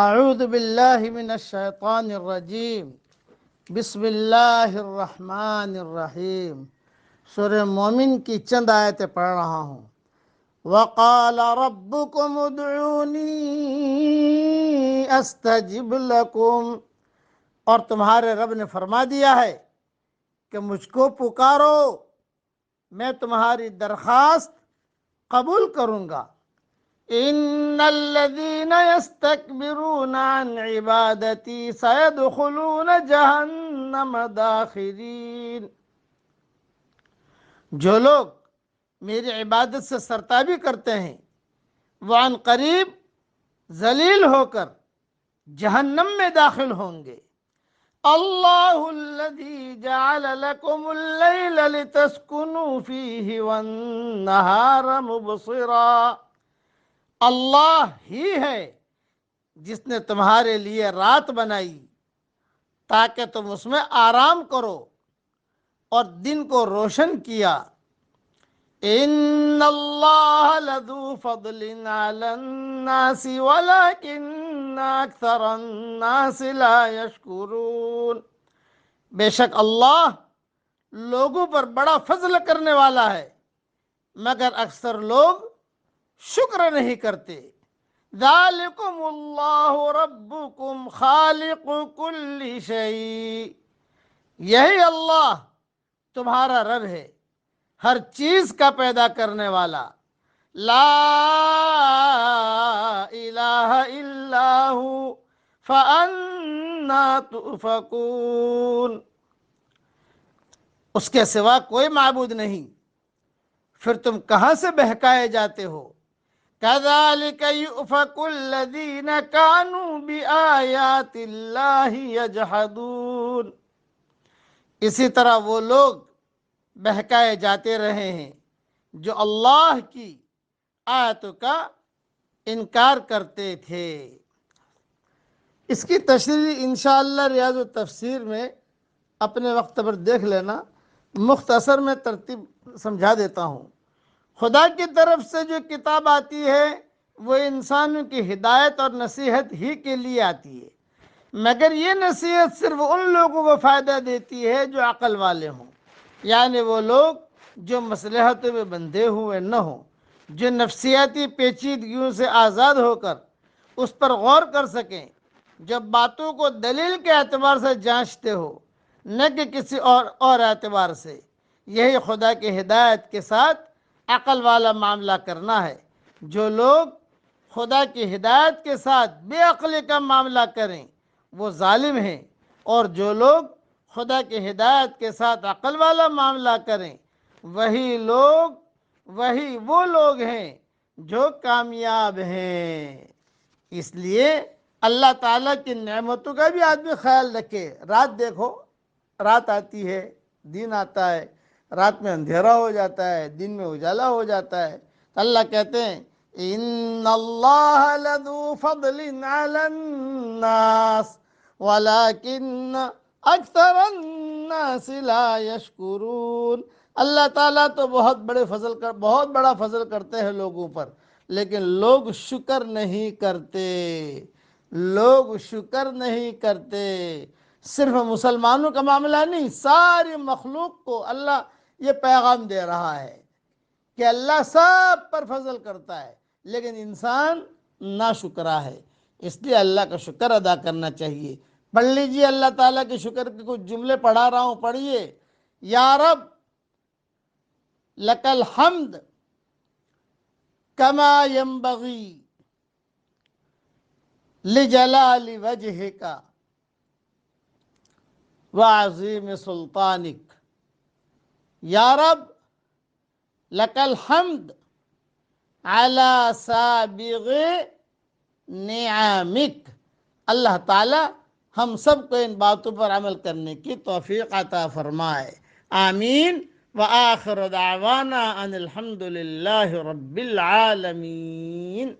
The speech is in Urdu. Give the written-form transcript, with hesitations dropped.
اعوذ باللہ من الشیطان الرجیم بسم اللہ الرحمن الرحیم۔ سورہ مومن کی چند آیتیں پڑھ رہا ہوں۔ وَقَالَ رَبُّكُمُ ادْعُونِي أَسْتَجِبْ لَكُمْ، اور تمہارے رب نے فرما دیا ہے کہ مجھ کو پکارو، میں تمہاری درخواست قبول کروں گا۔ ان الذين يستكبرون عن عبادتي سيدخلون جہنم داخرین، جو لوگ میری عبادت سے سرتابی کرتے ہیں وہ عن قریب ذلیل ہو کر جہنم میں داخل ہوں گے۔ اللہ الذي جعل لكم الليل لتسكنوا فيه والنهار مبصرا، اللہ ہی ہے جس نے تمہارے لیے رات بنائی تاکہ تم اس میں آرام کرو اور دن کو روشن کیا۔ ان اللہ لذو فضل علی الناس ولکن اکثر الناس لا یشکرون، بے شک اللہ لوگوں پر بڑا فضل کرنے والا ہے مگر اکثر لوگ شکر نہیں کرتے۔ ذالکم اللہ ربکم خالق کل شیء، یہی اللہ تمہارا رب ہے، ہر چیز کا پیدا کرنے والا۔ لا الہ الا ہو فانا تؤفکون، اس کے سوا کوئی معبود نہیں، پھر تم کہاں سے بہکائے جاتے ہو۔ كذلك يؤفك الذين كانوا بآيات الله يجحدون، اسی طرح وہ لوگ بہکائے جاتے رہے ہیں جو اللہ کی آیتوں کا انکار کرتے تھے۔ اس کی تشریح انشاءاللہ ریاض التفسیر میں اپنے وقت پر دیکھ لینا، مختصر میں ترتیب سمجھا دیتا ہوں۔ خدا کی طرف سے جو کتاب آتی ہے وہ انسانوں کی ہدایت اور نصیحت ہی کے لیے آتی ہے، مگر یہ نصیحت صرف ان لوگوں کو فائدہ دیتی ہے جو عقل والے ہوں، یعنی وہ لوگ جو مصلحتوں میں بندھے ہوئے نہ ہوں، جو نفسیاتی پیچیدگیوں سے آزاد ہو کر اس پر غور کر سکیں، جو باتوں کو دلیل کے اعتبار سے جانچتے ہو نہ کہ کسی اور اعتبار سے۔ یہی خدا کی ہدایت کے ساتھ عقل والا معاملہ کرنا ہے۔ جو لوگ خدا کی ہدایت کے ساتھ بے عقلی کا معاملہ کریں وہ ظالم ہیں، اور جو لوگ خدا کی ہدایت کے ساتھ عقل والا معاملہ کریں وہی وہ لوگ ہیں جو کامیاب ہیں۔ اس لیے اللہ تعالیٰ کی نعمتوں کا بھی آدمی خیال رکھے۔ رات دیکھو، رات آتی ہے، دن آتا ہے، رات میں اندھیرا ہو جاتا ہے، دن میں اجالا ہو جاتا ہے، تو اللہ کہتے ہیں ان اللہ لذو فضل علی الناس ولکن اکثر الناس لا یشکرون، اللہ تعالیٰ تو بہت بڑا فضل کرتے ہیں لوگوں پر، لیکن لوگ شکر نہیں کرتے۔ صرف مسلمانوں کا معاملہ نہیں، ساری مخلوق کو اللہ یہ پیغام دے رہا ہے کہ اللہ سب پر فضل کرتا ہے، لیکن انسان ناشکرا ہے، اس لیے اللہ کا شکر ادا کرنا چاہیے۔ پڑھ لیجئے اللہ تعالیٰ کے شکر کے کچھ جملے پڑھا رہا ہوں، پڑھیے۔ یا رب لک الحمد کما ینبغی لجلال وجہک وعظیم سلطانک، یا رب لک الحمد علی سابغ نعمک، اللہ تعالی ہم سب کو ان باتوں پر عمل کرنے کی توفیق عطا فرمائے، آمین۔ وآخر دعوانا ان الحمد للہ رب العالمین۔